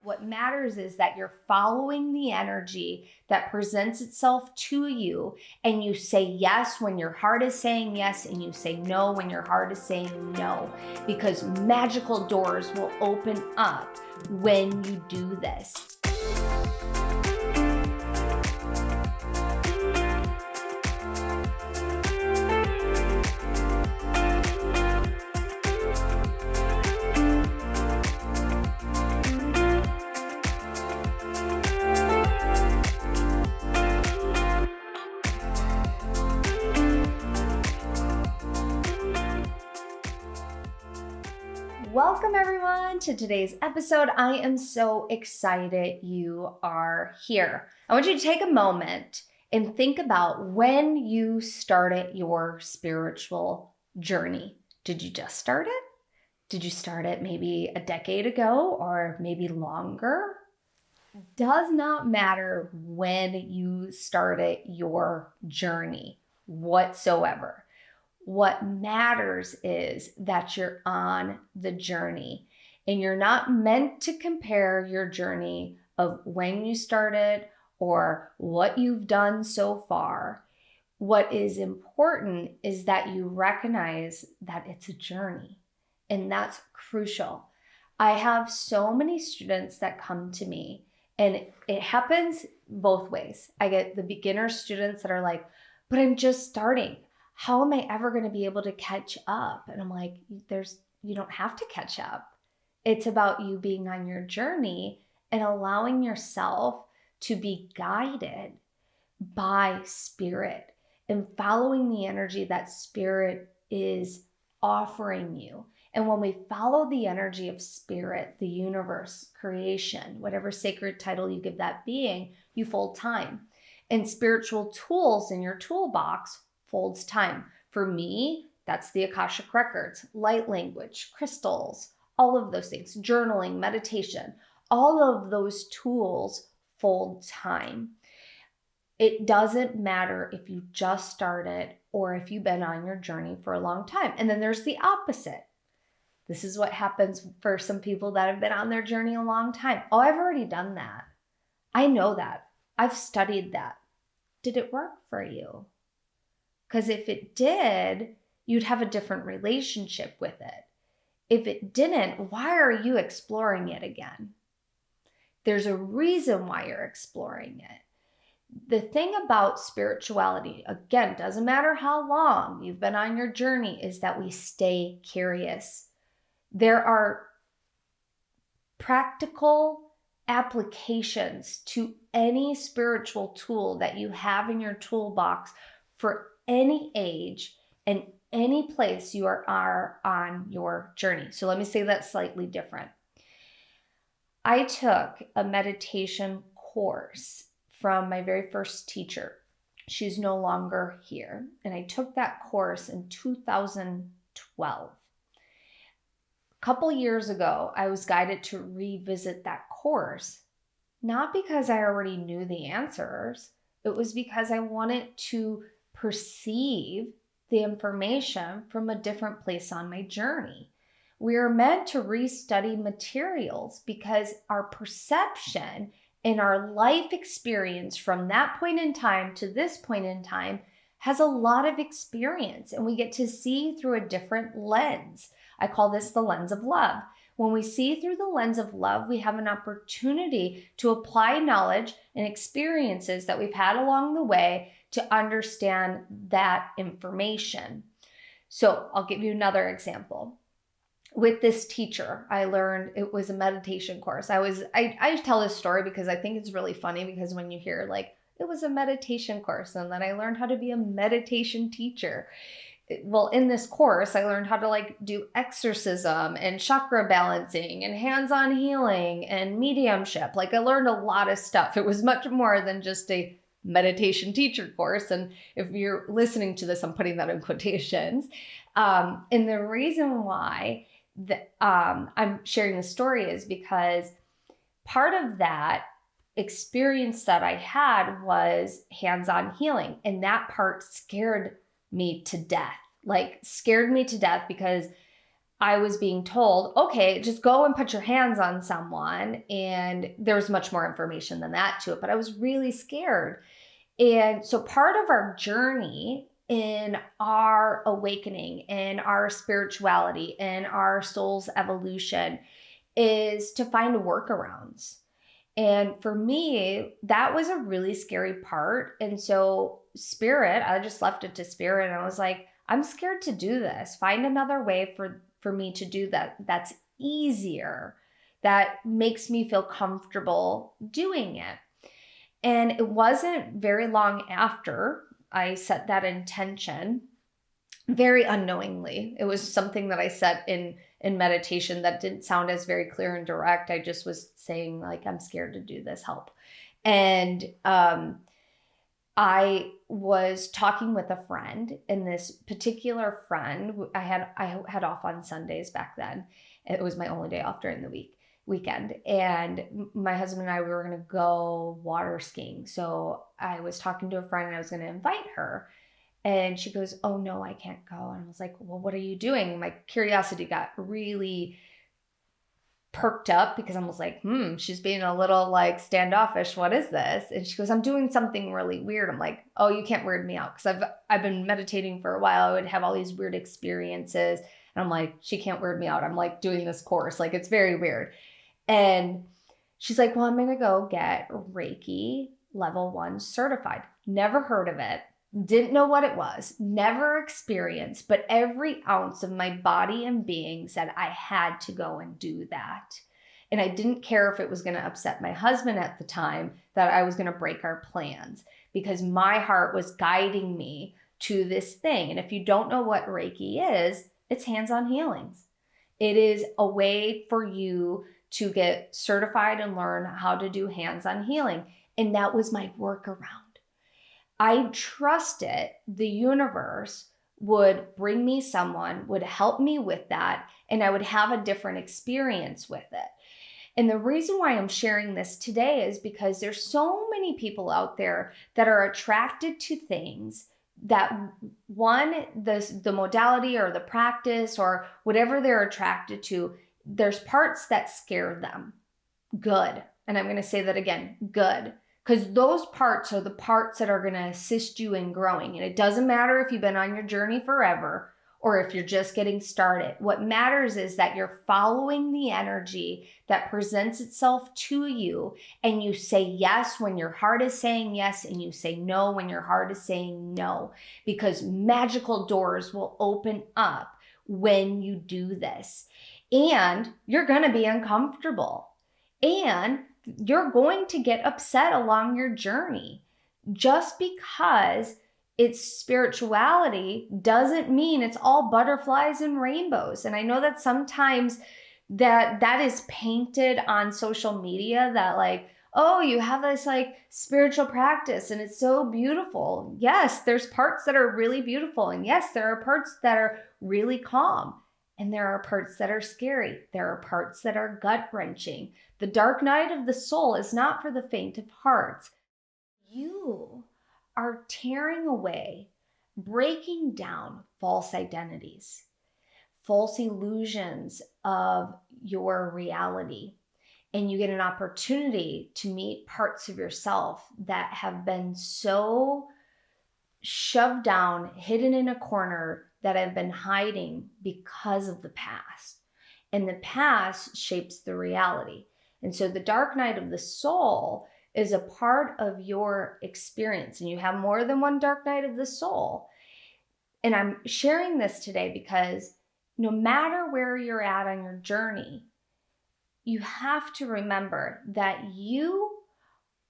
What matters is that you're following the energy that presents itself to you, and you say yes when your heart is saying yes, and you say no when your heart is saying no, because magical doors will open up when you do this. Welcome everyone to today's episode. I am so excited you are here. I want you to take a moment and think about when you started your spiritual journey. Did you just start it? Did you start it maybe a decade ago or maybe longer? Does not matter when you started your journey whatsoever. What matters is that you're on the journey, and you're not meant to compare your journey of when you started or what you've done so far. What is important is that you recognize that it's a journey, and that's crucial. I have so many students that come to me, and it happens both ways. I get the beginner students that are like, but I'm just starting. How am I ever going to be able to catch up? And I'm like, you don't have to catch up. It's about you being on your journey and allowing yourself to be guided by spirit and following the energy that spirit is offering you. And when we follow the energy of spirit, the universe, creation, whatever sacred title you give that being, you fold time. And spiritual tools in your toolbox folds time. For me, that's the Akashic Records, light language, crystals, all of those things, journaling, meditation, all of those tools fold time. It doesn't matter if you just started or if you've been on your journey for a long time. And then there's the opposite. This is what happens for some people that have been on their journey a long time. Oh, I've already done that. I know that. I've studied that. Did it work for you? Because if it did, you'd have a different relationship with it. If it didn't, why are you exploring it again? There's a reason why you're exploring it. The thing about spirituality, again, doesn't matter how long you've been on your journey, is that we stay curious. There are practical applications to any spiritual tool that you have in your toolbox for any age and any place you are on your journey. So let me say that slightly different. I took a meditation course from my very first teacher. She's no longer here. And I took that course in 2012. A couple years ago, I was guided to revisit that course, not because I already knew the answers. It was because I wanted to perceive the information from a different place on my journey. We are meant to restudy materials because our perception and our life experience from that point in time to this point in time has a lot of experience, and we get to see through a different lens. I call this the lens of love. When we see through the lens of love, we have an opportunity to apply knowledge and experiences that we've had along the way to understand that information. So I'll give you another example. With this teacher, I learned it was a meditation course. I tell this story because I think it's really funny, because when you hear like, it was a meditation course, and then I learned how to be a meditation teacher. Well, in this course, I learned how to do exorcism and chakra balancing and hands-on healing and mediumship. I learned a lot of stuff. It was much more than just a meditation teacher course. And if you're listening to this, I'm putting that in quotations. And the reason why I'm sharing the story is because part of that experience that I had was hands-on healing. And that part scared me to death, because I was being told, okay, just go and put your hands on someone. And there was much more information than that to it, but I was really scared. And so part of our journey in our awakening, in our spirituality, in our soul's evolution is to find workarounds. And for me, that was a really scary part. And so, spirit, I just left it to spirit. And I was like, I'm scared to do this. Find another way for me to do that. That's easier, that makes me feel comfortable doing it. And it wasn't very long after I set that intention, very unknowingly. It was something that I set in meditation that didn't sound as very clear and direct. I just was saying, like, I'm scared to do this, help. And I was talking with a friend, and this particular friend, I had off on Sundays back then. It was my only day off during the weekend. And my husband and I, we were going to go water skiing. So I was talking to a friend and I was going to invite her. And she goes, oh no, I can't go. And I was like, well, what are you doing? My curiosity got really perked up because I was like, she's being a little like standoffish. What is this? And she goes, I'm doing something really weird. I'm like, oh, you can't weird me out. Because I've been meditating for a while. I would have all these weird experiences. And I'm like, she can't weird me out. I'm like doing this course. Like, it's very weird. And she's like, well, I'm going to go get Reiki level 1 certified. Never heard of it. Didn't know what it was, never experienced, but every ounce of my body and being said I had to go and do that. And I didn't care if it was going to upset my husband at the time, that I was going to break our plans, because my heart was guiding me to this thing. And if you don't know what Reiki is, it's hands-on healings. It is a way for you to get certified and learn how to do hands-on healing. And that was my workaround. I trusted the universe would bring me someone, would help me with that, and I would have a different experience with it. And the reason why I'm sharing this today is because there's so many people out there that are attracted to things that, one, the modality or the practice or whatever they're attracted to, there's parts that scare them. Good. And I'm going to say that again, good. Because those parts are the parts that are going to assist you in growing. And it doesn't matter if you've been on your journey forever or if you're just getting started. What matters is that you're following the energy that presents itself to you, and you say yes when your heart is saying yes, and you say no when your heart is saying no, because magical doors will open up when you do this. And you're going to be uncomfortable. And you're going to get upset along your journey. Just because it's spirituality doesn't mean it's all butterflies and rainbows. And I know that sometimes that is painted on social media, that like, oh, you have this like spiritual practice and it's so beautiful. Yes, there's parts that are really beautiful. And yes, there are parts that are really calm. And there are parts that are scary. There are parts that are gut-wrenching. The dark night of the soul is not for the faint of heart. You are tearing away, breaking down false identities, false illusions of your reality. And you get an opportunity to meet parts of yourself that have been so shoved down, hidden in a corner, that have been hiding because of the past. And the past shapes the reality. And so the dark night of the soul is a part of your experience. And you have more than one dark night of the soul. And I'm sharing this today because no matter where you're at on your journey, you have to remember that you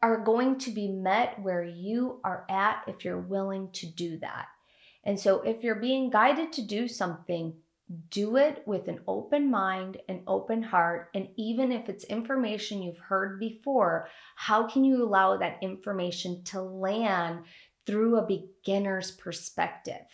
are going to be met where you are at if you're willing to do that. And so if you're being guided to do something, do it with an open mind, an open heart. And even if it's information you've heard before, how can you allow that information to land through a beginner's perspective?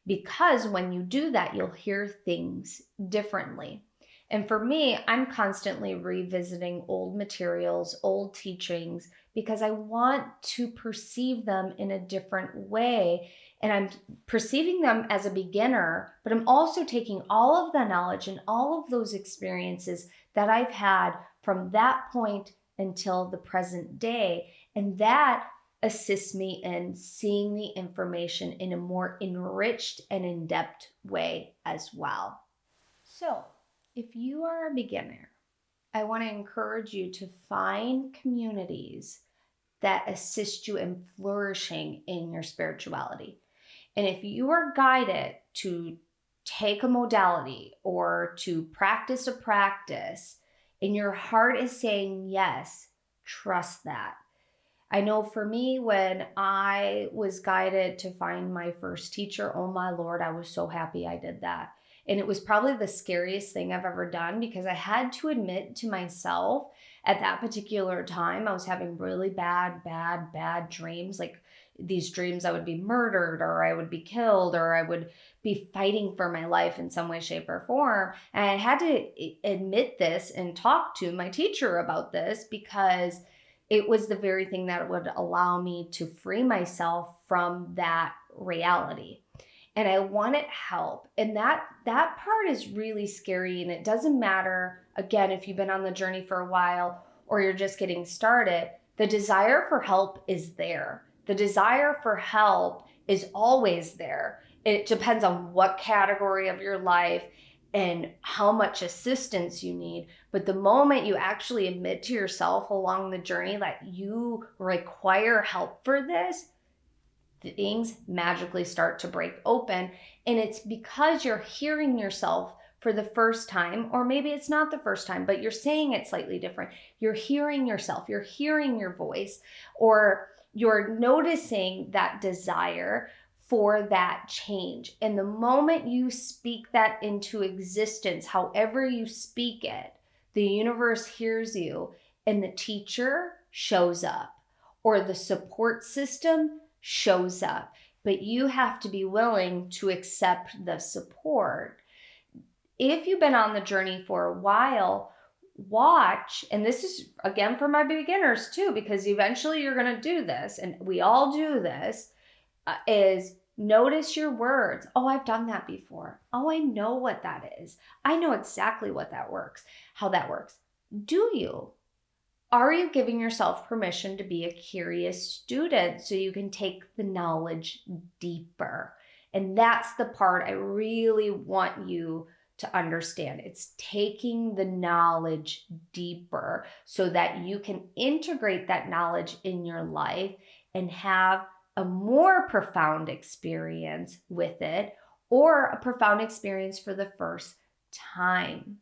Because when you do that, you'll hear things differently. And for me, I'm constantly revisiting old materials, old teachings, because I want to perceive them in a different way and I'm perceiving them as a beginner, but I'm also taking all of the knowledge and all of those experiences that I've had from that point until the present day. And that assists me in seeing the information in a more enriched and in-depth way as well. So if you are a beginner, I want to encourage you to find communities that assist you in flourishing in your spirituality. And if you are guided to take a modality or to practice a practice and your heart is saying yes, trust that. I know for me, when I was guided to find my first teacher, oh my Lord, I was so happy I did that. And it was probably the scariest thing I've ever done, because I had to admit to myself at that particular time, I was having really bad dreams. Like these dreams, I would be murdered or I would be killed or I would be fighting for my life in some way, shape, or form. And I had to admit this and talk to my teacher about this, because it was the very thing that would allow me to free myself from that reality. And I wanted help. And that part is really scary. And it doesn't matter, again, if you've been on the journey for a while or you're just getting started, the desire for help is there. The desire for help is always there. It depends on what category of your life and how much assistance you need. But the moment you actually admit to yourself along the journey that you require help for this, things magically start to break open. And it's because you're hearing yourself for the first time, or maybe it's not the first time, but you're saying it slightly different. You're hearing yourself, you're hearing your voice, or you're noticing that desire for that change. And the moment you speak that into existence, however you speak it, the universe hears you and the teacher shows up or the support system shows up. But you have to be willing to accept the support. If you've been on the journey for a while, watch, and this is again for my beginners too, because eventually you're going to do this, and we all do this, is notice your words. Oh, I've done that before. Oh, I know what that is. I know exactly what that works, how that works. Do you? Are you giving yourself permission to be a curious student so you can take the knowledge deeper? And that's the part I really want you to understand. It's taking the knowledge deeper so that you can integrate that knowledge in your life and have a more profound experience with it, or a profound experience for the first time.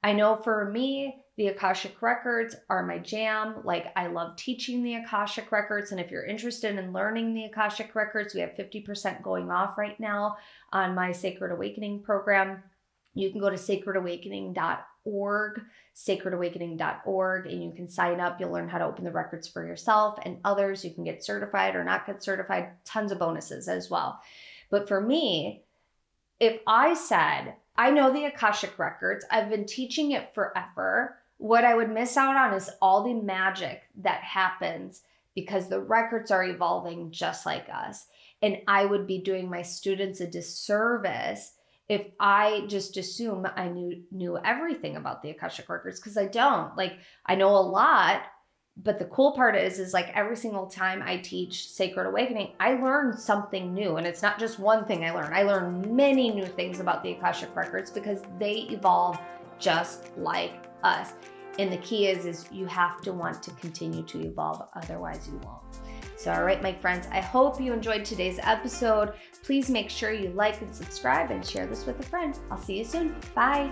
I know for me, the Akashic Records are my jam. Like, I love teaching the Akashic Records. And if you're interested in learning the Akashic Records, we have 50% going off right now on my Sacred Awakening program. You can go to sacredawakening.org, sacredawakening.org, and you can sign up. You'll learn how to open the records for yourself and others. You can get certified or not get certified, tons of bonuses as well. But for me, if I said, I know the Akashic Records, I've been teaching it forever, what I would miss out on is all the magic that happens because the records are evolving just like us. And I would be doing my students a disservice if I just assume I knew everything about the Akashic Records, because I don't. Like, I know a lot, but the cool part is like every single time I teach Sacred Awakening, I learn something new. And it's not just one thing I learn. I learn many new things about the Akashic Records because they evolve just like us. And the key is you have to want to continue to evolve, otherwise you won't. So, all right, my friends, I hope you enjoyed today's episode. Please make sure you like and subscribe and share this with a friend. I'll see you soon. Bye.